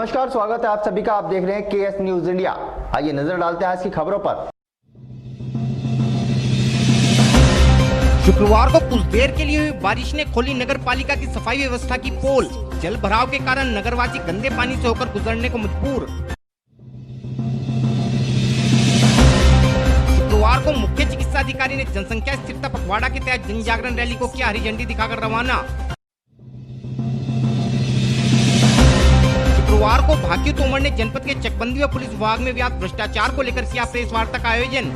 नमस्कार, स्वागत है आप सभी का। आप देख रहे हैं केएस न्यूज इंडिया। आइए नजर डालते हैं आज की खबरों पर। शुक्रवार को कुछ देर के लिए हुई बारिश ने खोली नगर पालिका की सफाई व्यवस्था की पोल। जल भराव के कारण नगरवासी गंदे पानी से होकर गुजरने को मजबूर। शुक्रवार को मुख्य चिकित्सा अधिकारी ने जनसंख्या स्थिरता पखवाड़ा के तहत जन जागरण रैली को किया हरी झंडी दिखाकर रवाना। शुक्रवार को भाग्य तोमर ने जनपद के चकबंदी व पुलिस विभाग में व्याप्त भ्रष्टाचार को लेकर किया प्रेस वार्ता का आयोजन।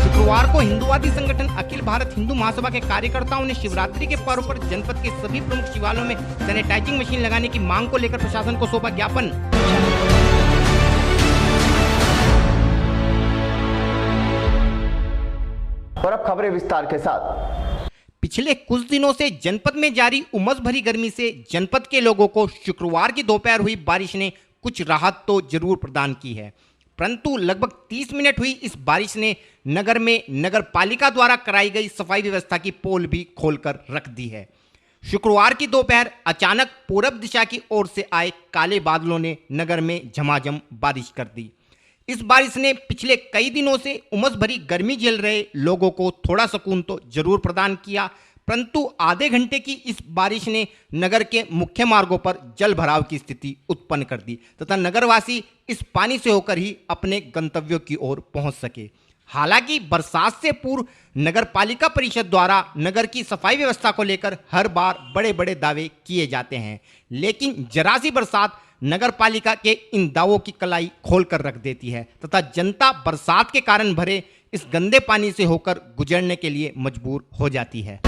शुक्रवार को हिंदुवादी संगठन अखिल भारत हिंदू महासभा के कार्यकर्ताओं ने शिवरात्रि के पर्व पर जनपद के सभी प्रमुख शिवालयों में सैनिटाइजिंग मशीन लगाने की मांग को लेकर प्रशासन को सौंपा ज्ञापन। और अब खबरें विस्तार के साथ। पिछले कुछ दिनों से जनपद में जारी उमस भरी गर्मी से जनपद के लोगों को शुक्रवार की दोपहर हुई बारिश ने कुछ राहत तो जरूर प्रदान की है, परंतु लगभग 30 मिनट हुई इस बारिश ने नगर में नगर पालिका द्वारा कराई गई सफाई व्यवस्था की पोल भी खोलकर रख दी है। शुक्रवार की दोपहर अचानक पूरब दिशा की ओर से आए काले बादलों ने नगर में झमाझम बारिश कर दी। इस बारिश ने पिछले कई दिनों से उमस भरी गर्मी झेल रहे लोगों को थोड़ा सुकून तो जरूर प्रदान किया, परंतु आधे घंटे की इस बारिश ने नगर के मुख्य मार्गों पर जल भराव की स्थिति उत्पन्न कर दी तथा नगरवासी इस पानी से होकर ही अपने गंतव्यों की ओर पहुंच सके। हालांकि बरसात से पूर्व नगर पालिका परिषद द्वारा नगर की सफाई व्यवस्था को लेकर हर बार बड़े बड़े दावे किए जाते हैं, लेकिन जरा सी बरसात नगर पालिका के इन दावों की कलाई खोलकर रख देती है तथा जनता बरसात के कारण भरे इस गंदे पानी से होकर गुजरने के लिए मजबूर हो जाती है।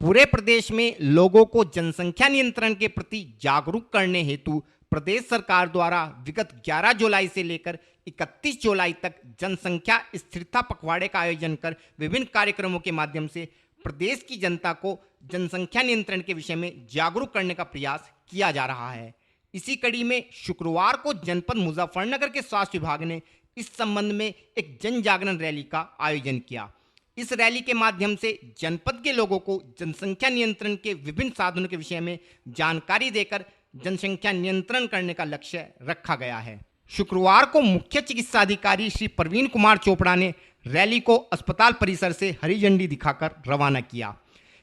पूरे प्रदेश में लोगों को जनसंख्या नियंत्रण के प्रति जागरूक करने हेतु प्रदेश सरकार द्वारा विगत 11 जुलाई से लेकर 31 जुलाई तक जनसंख्या स्थिरता पखवाड़े का आयोजन कर विभिन्न कार्यक्रमों के माध्यम से प्रदेश की जनता को जनसंख्या नियंत्रण के विषय में जागरूक करने का प्रयास किया जा रहा है। इसी कड़ी में शुक्रवार को जनपद मुजफ्फरनगर के स्वास्थ्य विभाग ने इस संबंध में एक जन जागरण रैली का आयोजन किया। इस रैली के माध्यम से जनपद के लोगों को जनसंख्या नियंत्रण के विभिन्न साधनों के विषय में जानकारी देकर जनसंख्या नियंत्रण करने का लक्ष्य रखा गया है। शुक्रवार को मुख्य चिकित्सा अधिकारी श्री प्रवीण कुमार चोपड़ा ने रैली को अस्पताल परिसर से हरी झंडी दिखाकर रवाना किया।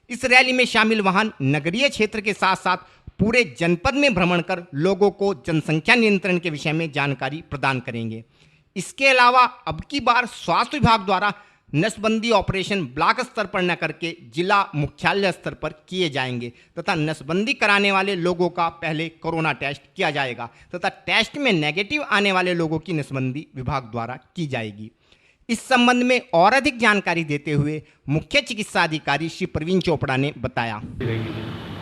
इस रैली में शामिल वाहन नगरीय क्षेत्र के साथ साथ पूरे जनपद में भ्रमण कर लोगों को जनसंख्या नियंत्रण के विषय में जानकारी प्रदान करेंगे। इसके अलावा अब की बार स्वास्थ्य विभाग द्वारा नसबंदी ऑपरेशन ब्लॉक स्तर पर न करके जिला मुख्यालय स्तर पर किए जाएंगे तथा नसबंदी कराने वाले लोगों का पहले कोरोना टेस्ट किया जाएगा तथा टेस्ट में नेगेटिव आने वाले लोगों की नसबंदी विभाग द्वारा की जाएगी। इस संबंध में और अधिक जानकारी देते हुए मुख्य चिकित्सा अधिकारी श्री प्रवीण चोपड़ा ने बताया।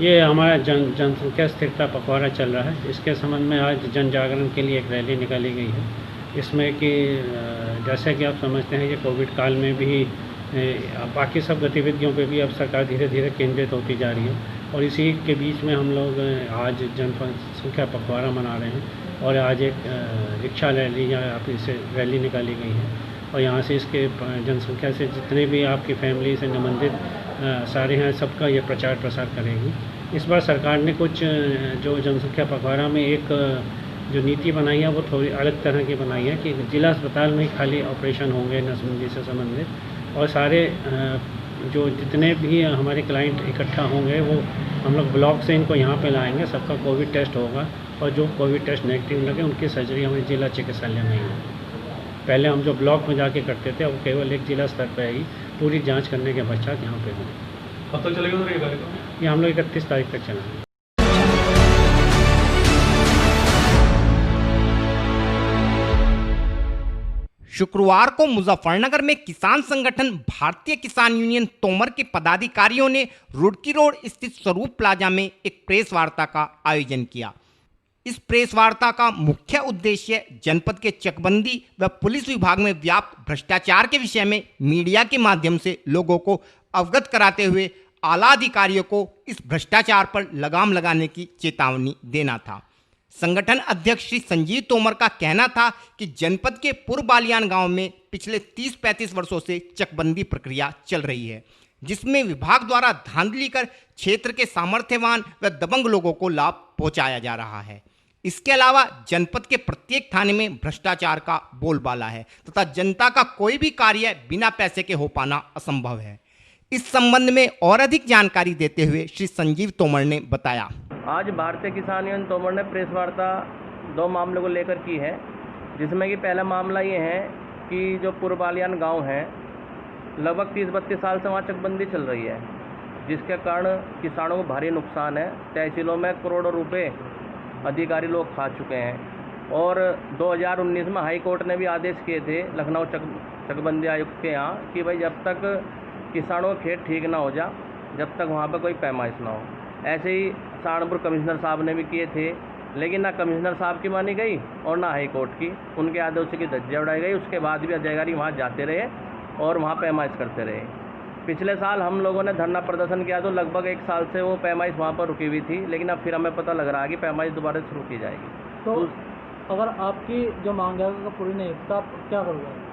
ये हमारा जनसंख्या स्थिरता पखवाड़ा चल रहा है। इसके संबंध में आज जन जागरण के लिए एक रैली निकाली गई है। इसमें कि जैसे कि आप समझते हैं ये कोविड काल में भी बाकी सब गतिविधियों पे भी अब सरकार धीरे धीरे केंद्रित होती जा रही है और इसी के बीच में हम लोग आज जनसंख्या पखवाड़ा मना रहे हैं और आज एक रिक्शा रैली या इसे रैली निकाली गई है और यहाँ से इसके जनसंख्या से जितने भी आपकी फैमिली से संबंधित सारे हैं सबका ये प्रचार प्रसार करेगी। इस बार सरकार ने कुछ जो जनसंख्या पखवाड़ा में एक जो नीति बनाई है वो थोड़ी अलग तरह की बनाई है कि जिला अस्पताल में खाली ऑपरेशन होंगे नसबंदी से संबंधित और सारे जो जितने भी हमारे क्लाइंट इकट्ठा होंगे वो हम लोग ब्लॉक से इनको यहाँ पे लाएंगे। सबका कोविड टेस्ट होगा और जो कोविड टेस्ट नेगेटिव लगे उनकी सर्जरी हमारे जिला चिकित्सालय में ही होगी। पहले हम जो ब्लॉक में जाके करते थे वो केवल एक जिला स्तर पर ही पूरी जाँच करने के पश्चात यहाँ पे होंगे। कब तक चलेगा सर ये कार्यक्रम? ये हम लोग 31 तारीख तक चलाएंगे। शुक्रवार को मुजफ्फरनगर में किसान संगठन भारतीय किसान यूनियन तोमर के पदाधिकारियों ने रुड़की रोड स्थित स्वरूप प्लाजा में एक प्रेस वार्ता का आयोजन किया। इस प्रेस वार्ता का मुख्य उद्देश्य जनपद के चकबंदी व पुलिस विभाग में व्याप्त भ्रष्टाचार के विषय में मीडिया के माध्यम से लोगों को अवगत कराते हुए आला अधिकारियों को इस भ्रष्टाचार पर लगाम लगाने की चेतावनी देना था। संगठन अध्यक्ष श्री संजीव तोमर का कहना था कि जनपद के पूर्व बालियान गांव में पिछले 30-35 वर्षों से चकबंदी प्रक्रिया चल रही है, जिसमें विभाग द्वारा धांधली कर क्षेत्र के सामर्थ्यवान व दबंग लोगों को लाभ पहुंचाया जा रहा है। इसके अलावा जनपद के प्रत्येक थाने में भ्रष्टाचार का बोलबाला है तथा जनता का कोई भी कार्य बिना पैसे के हो पाना असंभव है। इस संबंध में और अधिक जानकारी देते हुए श्री संजीव तोमर ने बताया। आज भारतीय किसान यूनियन तोमर ने प्रेस वार्ता 2 मामलों को लेकर की है, जिसमें कि पहला मामला ये है कि जो पूर्व बालियान गाँव है, लगभग 30-32 साल से वहाँ चकबंदी चल रही है, जिसके कारण किसानों को भारी नुकसान है। तहसीलों में करोड़ों रुपए अधिकारी लोग खा चुके हैं और 2019 में हाई कोर्ट ने भी आदेश किए थे लखनऊ चकबंदी आयुक्त के यहाँ कि भाई जब तक किसानों का खेत ठीक ना हो जा, जब तक वहाँ पर कोई पैमाइश ना हो। ऐसे ही सहारनपुर कमिश्नर साहब ने भी किए थे, लेकिन ना कमिश्नर साहब की मानी गई और ना हाई कोर्ट की। उनके आदेश की धज्जियां उड़ाई गई। उसके बाद भी अधिकारी वहाँ जाते रहे और वहाँ पैमाइश करते रहे। पिछले साल हम लोगों ने धरना प्रदर्शन किया तो लगभग 1 साल से वो पैमाइश वहाँ पर रुकी हुई थी, लेकिन अब फिर हमें पता लग रहा है कि पैमाइश दोबारा शुरू की जाएगी। तो अगर आपकी जो मांग है वो पूरी नहीं होती तो आप क्या करोगे?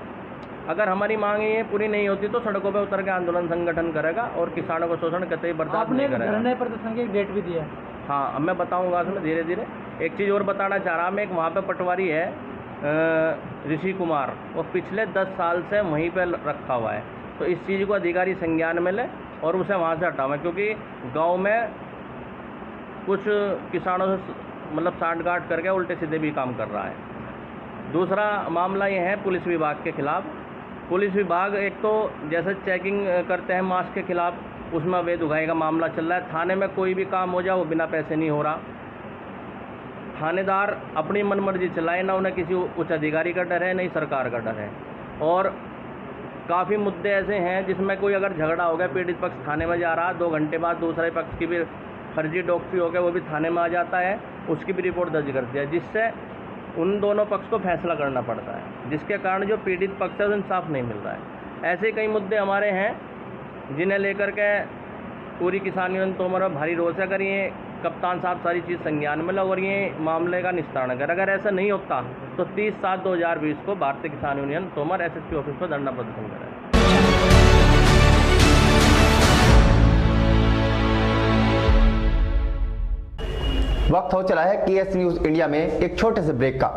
अगर हमारी मांग ये पूरी नहीं होती तो सड़कों पर उतर के आंदोलन संगठन करेगा और किसानों को शोषण कतई बर्दाश्त नहीं करेगा। धरने प्रदर्शन की डेट भी दिया है। हाँ, अब मैं बताऊँगा उसमें धीरे धीरे। एक चीज़ और बताना चाह रहा मैं, एक वहाँ पर पटवारी है ऋषि कुमार, वो पिछले 10 साल से वहीं पर रखा हुआ है। तो इस चीज़ को अधिकारी संज्ञान में ले और उसे वहाँ से हटावें, क्योंकि गांव में कुछ किसानों से मतलब साठगांठ करके उल्टे सीधे भी काम कर रहा है। दूसरा मामला ये है पुलिस विभाग के खिलाफ। पुलिस विभाग एक तो जैसे चेकिंग करते हैं मास्क के खिलाफ, उसमें अवैध उगाही का मामला चल रहा है। थाने में कोई भी काम हो जाए वो बिना पैसे नहीं हो रहा। थानेदार अपनी मनमर्जी चलाए, ना उन्हें किसी उच्च अधिकारी का डर है, नहीं सरकार का डर है। और काफ़ी मुद्दे ऐसे हैं जिसमें कोई अगर झगड़ा हो गया, पीड़ित पक्ष थाने में जा रहा, 2 घंटे बाद दूसरे पक्ष की भी फर्जी डॉक्टरी हो गया, वो भी थाने में आ जाता है, उसकी भी रिपोर्ट दर्ज करती है, जिससे उन दोनों पक्ष को फैसला करना पड़ता है, जिसके कारण जो पीड़ित पक्ष है उसे इंसाफ नहीं मिल रहा है। ऐसे कई मुद्दे हमारे हैं जिन्हें लेकर के पूरी किसान यूनियन तोमर भारी रोष है। अगर ये कप्तान साहब सारी चीज़ संज्ञान में लो और ये मामले का निस्तारण करे, अगर ऐसा नहीं होता तो 30/7/2020 को भारतीय किसान यूनियन तोमर SSP ऑफिस पर धरना प्रदर्शन करेगा। वक्त हो चला है KS न्यूज इंडिया में एक छोटे से ब्रेक का।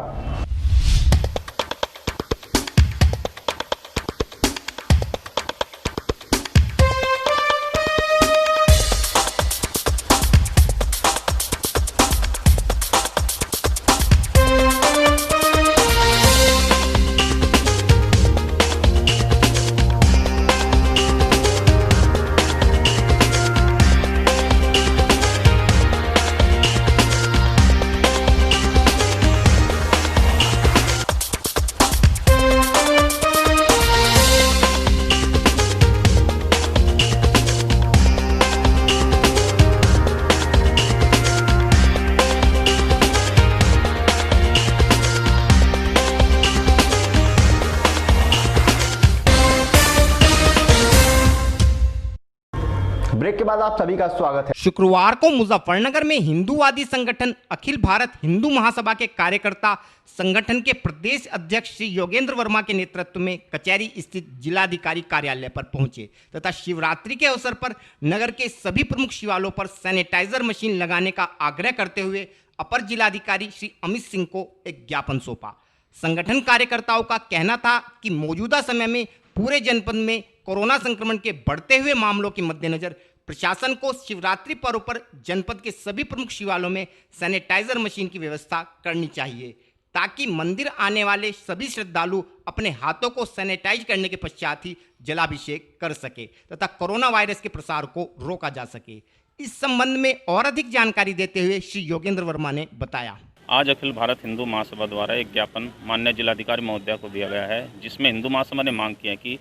ब्रेक के बाद आप सभी का स्वागत है। शुक्रवार को मुजफ्फरनगर में हिंदूवादी संगठन अखिल भारत हिंदू महासभा के कार्यकर्ता संगठन के प्रदेश अध्यक्ष श्री योगेंद्र वर्मा के नेतृत्व में कचहरी स्थित जिलाधिकारी कार्यालय पर पहुंचे तथा शिवरात्रि के अवसर पर नगर के सभी प्रमुख शिवालयों पर सैनिटाइजर मशीन लगाने का आग्रह करते हुए अपर जिलाधिकारी श्री अमित सिंह को एक ज्ञापन सौंपा। संगठन कार्यकर्ताओं का कहना था कि मौजूदा समय में पूरे जनपद में कोरोना संक्रमण के बढ़ते हुए मामलों के मद्देनजर प्रशासन को शिवरात्रि पर्व पर जनपद के सभी प्रमुख शिवालयों में सैनिटाइजर मशीन की व्यवस्था करनी चाहिए, ताकि मंदिर आने वाले सभी श्रद्धालु अपने हाथों को सैनिटाइज करने के पश्चात ही जलाभिषेक कर सके तथा कोरोना वायरस के प्रसार को रोका जा सके। इस संबंध में और अधिक जानकारी देते हुए श्री योगेंद्र वर्मा ने बताया। आज अखिल भारत हिंदू महासभा द्वारा एक ज्ञापन माननीय जिलाधिकारी महोदया को दिया गया है, जिसमें हिंदू महासभा ने मांग की है कि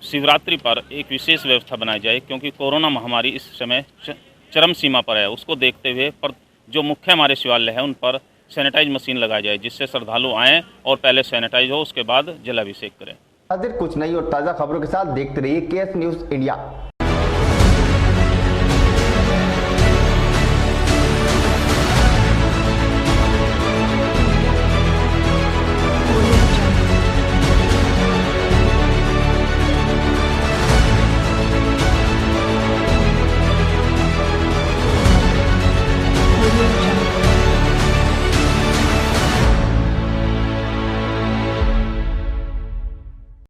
शिवरात्रि पर एक विशेष व्यवस्था बनाई जाए, क्योंकि कोरोना महामारी इस समय चरम सीमा पर है। उसको देखते हुए पर जो मुख्य हमारे शिवालय है उन पर सैनिटाइज मशीन लगाई जाए, जिससे श्रद्धालु आएँ और पहले सैनिटाइज हो, उसके बाद जलाभिषेक करें। कुछ नई और ताज़ा खबरों के साथ देखते रहिए KS न्यूज इंडिया।